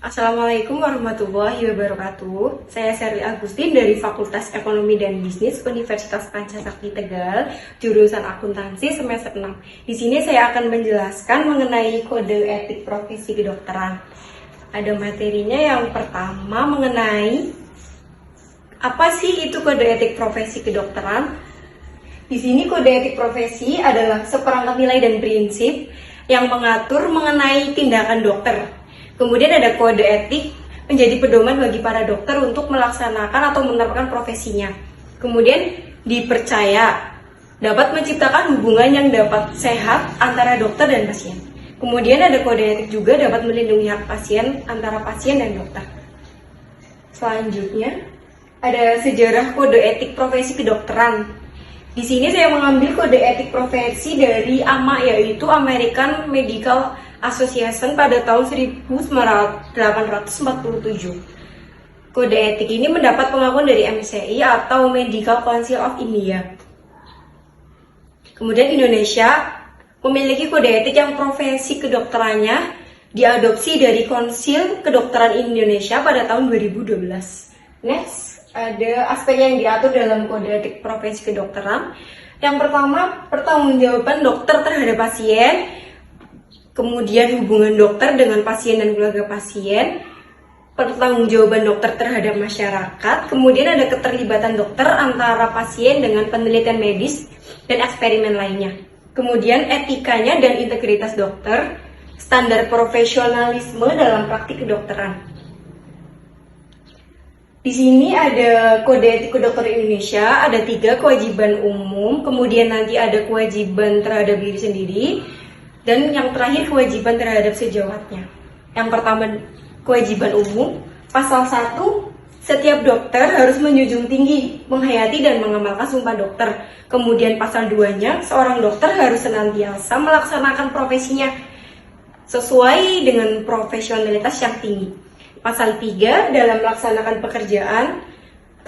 Assalamualaikum warahmatullahi wabarakatuh. Saya Sherly Agustin dari Fakultas Ekonomi dan Bisnis Universitas Pancasakti Tegal, jurusan akuntansi semester 6. Di sini saya akan menjelaskan mengenai kode etik profesi kedokteran. Ada materinya yang pertama mengenai apa sih itu kode etik profesi kedokteran. Di sini kode etik profesi adalah seperangkat nilai dan prinsip yang mengatur mengenai tindakan dokter. Kemudian ada kode etik menjadi pedoman bagi para dokter untuk melaksanakan atau menerapkan profesinya. Kemudian dipercaya dapat menciptakan hubungan yang dapat sehat antara dokter dan pasien. Kemudian ada kode etik juga dapat melindungi hak pasien antara pasien dan dokter. Selanjutnya ada sejarah kode etik profesi kedokteran. Di sini saya mengambil kode etik profesi dari AMA, yaitu American Medical Association pada tahun 1847. Kode etik ini mendapat pengakuan dari MCI atau Medical Council of India. Kemudian Indonesia memiliki kode etik yang profesi kedokterannya diadopsi dari Konsil Kedokteran Indonesia pada tahun 2012. Next, ada aspek yang diatur dalam kode etik profesi kedokteran. Yang pertama, pertanggungjawaban dokter terhadap pasien. Kemudian hubungan dokter dengan pasien dan keluarga pasien, pertanggungjawaban dokter terhadap masyarakat, kemudian ada keterlibatan dokter antara pasien dengan penelitian medis dan eksperimen lainnya. Kemudian etikanya dan integritas dokter, standar profesionalisme dalam praktik kedokteran. Di sini ada kode etik kedokteran Indonesia, ada 3 kewajiban umum, kemudian nanti ada kewajiban terhadap diri sendiri, dan yang terakhir kewajiban terhadap sejawatnya. Yang pertama kewajiban umum, pasal 1, setiap dokter harus menjunjung tinggi, menghayati dan mengamalkan sumpah dokter. Kemudian pasal 2-nya, seorang dokter harus senantiasa melaksanakan profesinya sesuai dengan profesionalitas yang tinggi. Pasal 3, dalam melaksanakan pekerjaan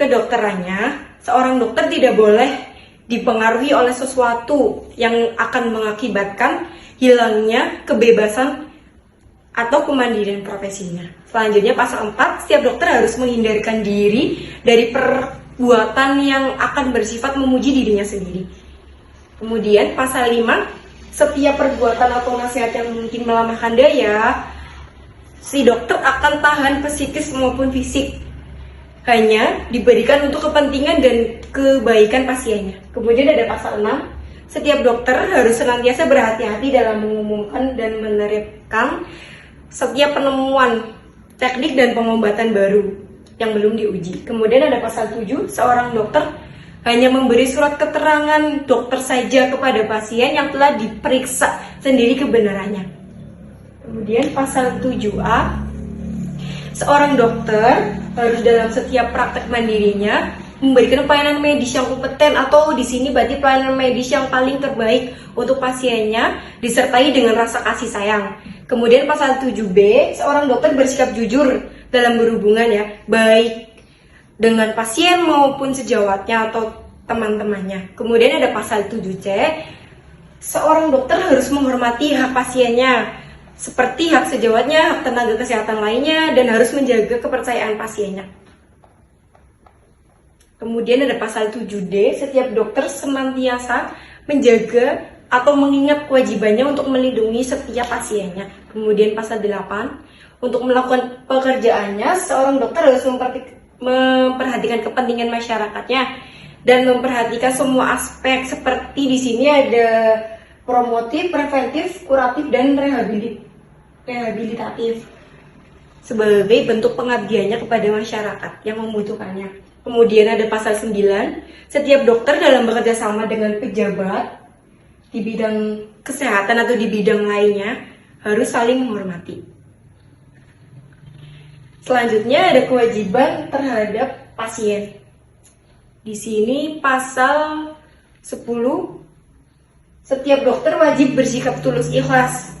kedokterannya, seorang dokter tidak boleh dipengaruhi oleh sesuatu yang akan mengakibatkan hilangnya kebebasan atau kemandirian profesinya. Selanjutnya pasal 4, setiap dokter harus menghindarkan diri dari perbuatan yang akan bersifat memuji dirinya sendiri. Kemudian pasal 5, setiap perbuatan atau nasihat yang mungkin melemahkan daya, si dokter akan tahan psikis maupun fisik, hanya diberikan untuk kepentingan dan kebaikan pasiennya. Kemudian ada pasal 6, setiap dokter harus senantiasa berhati-hati dalam mengumumkan dan menerapkan setiap penemuan teknik dan pengobatan baru yang belum diuji. Kemudian ada pasal 7, seorang dokter hanya memberi surat keterangan dokter saja kepada pasien yang telah diperiksa sendiri kebenarannya. Kemudian pasal 7A, seorang dokter harus dalam setiap praktek mandirinya memberikan pelayanan medis yang kompeten, atau di sini berarti pelayanan medis yang paling terbaik untuk pasiennya disertai dengan rasa kasih sayang. Kemudian pasal 7B, seorang dokter bersikap jujur dalam berhubungan baik dengan pasien maupun sejawatnya atau teman-temannya. Kemudian ada pasal 7C, seorang dokter harus menghormati hak pasiennya seperti hak sejawatnya, hak tenaga kesehatan lainnya, dan harus menjaga kepercayaan pasiennya. Kemudian ada pasal 7D, setiap dokter senantiasa menjaga atau mengingat kewajibannya untuk melindungi setiap pasiennya. Kemudian pasal 8, untuk melakukan pekerjaannya, seorang dokter harus memperhatikan kepentingan masyarakatnya dan memperhatikan semua aspek, seperti di sini ada promotif, preventif, kuratif, dan rehabilitatif sebagai bentuk pengabdiannya kepada masyarakat yang membutuhkannya. Kemudian ada pasal 9, setiap dokter dalam bekerja sama dengan pejabat di bidang kesehatan atau di bidang lainnya harus saling menghormati. Selanjutnya ada kewajiban terhadap pasien. Di sini pasal 10, setiap dokter wajib bersikap tulus ikhlas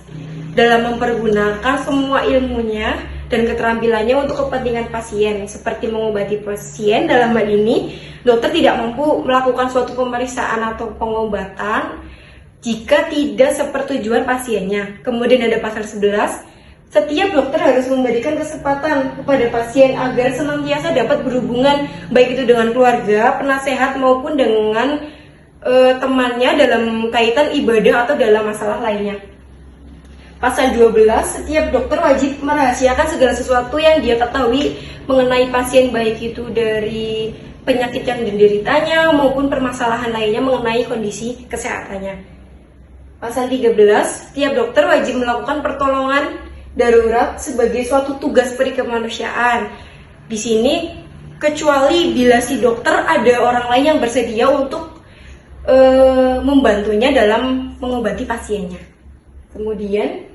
dalam mempergunakan semua ilmunya dan keterampilannya untuk kepentingan pasien, seperti mengobati pasien. Dalam hal ini, dokter tidak mampu melakukan suatu pemeriksaan atau pengobatan jika tidak sepertujuan pasiennya. Kemudian ada pasal 11, Setiap dokter harus memberikan kesempatan kepada pasien agar senantiasa dapat berhubungan baik itu dengan keluarga, penasehat maupun dengan temannya dalam kaitan ibadah atau dalam masalah lainnya. Pasal 12, setiap dokter wajib merahasiakan segala sesuatu yang dia ketahui mengenai pasien, baik itu dari penyakit yang dideritanya maupun permasalahan lainnya mengenai kondisi kesehatannya. Pasal 13, setiap dokter wajib melakukan pertolongan darurat sebagai suatu tugas peri kemanusiaan. Di sini, kecuali bila si dokter ada orang lain yang bersedia untuk membantunya dalam mengobati pasiennya. Kemudian,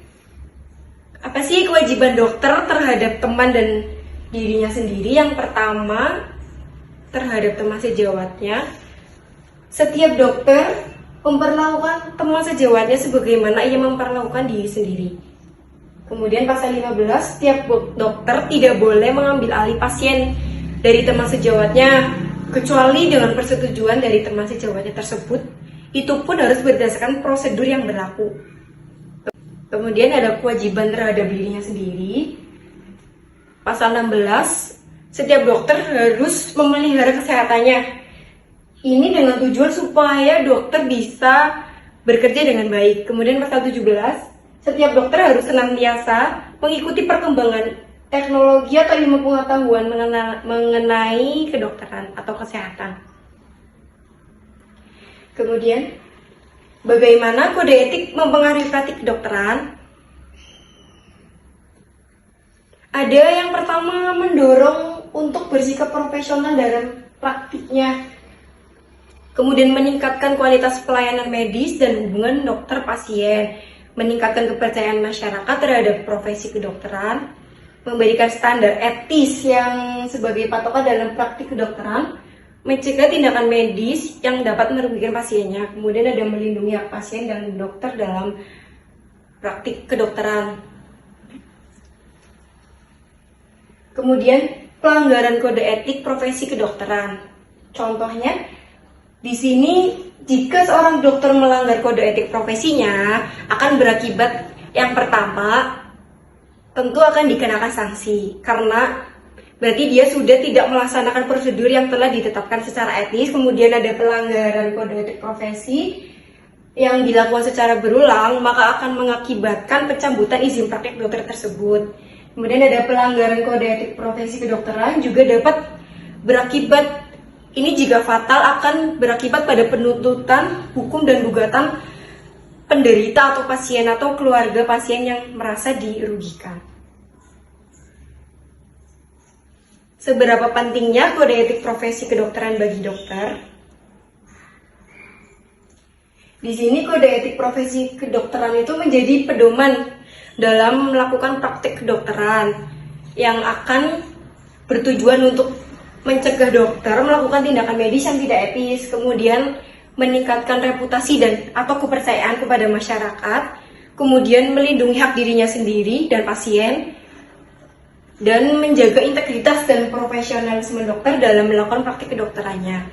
apa sih kewajiban dokter terhadap teman dan dirinya sendiri? Yang pertama, terhadap teman sejawatnya. Setiap dokter memperlakukan teman sejawatnya sebagaimana ia memperlakukan diri sendiri. Kemudian pasal 15, setiap dokter tidak boleh mengambil alih pasien dari teman sejawatnya kecuali dengan persetujuan dari teman sejawatnya tersebut. Itu pun harus berdasarkan prosedur yang berlaku. Kemudian ada kewajiban terhadap dirinya sendiri. Pasal 16, setiap dokter harus memelihara kesehatannya. Ini dengan tujuan supaya dokter bisa bekerja dengan baik. Kemudian pasal 17, setiap dokter harus senantiasa mengikuti perkembangan teknologi atau ilmu pengetahuan mengenai kedokteran atau kesehatan. Kemudian, bagaimana kode etik mempengaruhi praktik kedokteran? Ada yang pertama, mendorong untuk bersikap profesional dalam praktiknya. Kemudian meningkatkan kualitas pelayanan medis dan hubungan dokter-pasien. Meningkatkan kepercayaan masyarakat terhadap profesi kedokteran. Memberikan standar etis yang sebagai patokan dalam praktik kedokteran. Mencegah tindakan medis yang dapat merugikan pasiennya. Kemudian ada melindungi hak pasien dan dokter dalam praktik kedokteran. Kemudian pelanggaran kode etik profesi kedokteran. Contohnya, di sini jika seorang dokter melanggar kode etik profesinya akan berakibat yang pertama tentu akan dikenakan sanksi karena berarti dia sudah tidak melaksanakan prosedur yang telah ditetapkan secara etis. Kemudian ada pelanggaran kode etik profesi yang dilakukan secara berulang, maka akan mengakibatkan pencabutan izin praktik dokter tersebut. Kemudian ada pelanggaran kode etik profesi kedokteran juga dapat berakibat, ini jika fatal akan berakibat pada penuntutan hukum dan gugatan penderita atau pasien atau keluarga pasien yang merasa dirugikan. Seberapa pentingnya kode etik profesi kedokteran bagi dokter? Di sini kode etik profesi kedokteran itu menjadi pedoman dalam melakukan praktik kedokteran yang akan bertujuan untuk mencegah dokter melakukan tindakan medis yang tidak etis, kemudian meningkatkan reputasi dan atau kepercayaan kepada masyarakat, kemudian melindungi hak dirinya sendiri dan pasien, dan menjaga integritas dan profesionalisme dokter dalam melakukan praktik kedokterannya.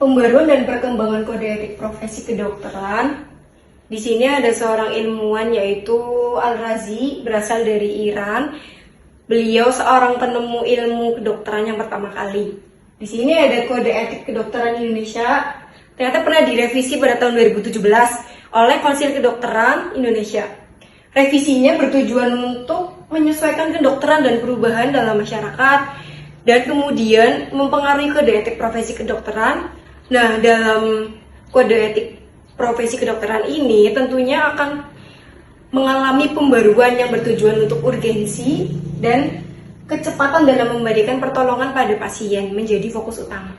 Pembaruan dan perkembangan kode etik profesi kedokteran. Di sini ada seorang ilmuwan yaitu Al-Razi, berasal dari Iran. Beliau seorang penemu ilmu kedokteran yang pertama kali. Di sini ada kode etik kedokteran Indonesia. Ternyata pernah direvisi pada tahun 2017 oleh Konsil Kedokteran Indonesia. Revisinya bertujuan untuk menyesuaikan kedokteran dan perubahan dalam masyarakat dan kemudian mempengaruhi kode etik profesi kedokteran. Nah, dalam kode etik profesi kedokteran ini tentunya akan mengalami pembaruan yang bertujuan untuk urgensi dan kecepatan dalam memberikan pertolongan pada pasien menjadi fokus utama.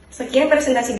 Sekian presentasi.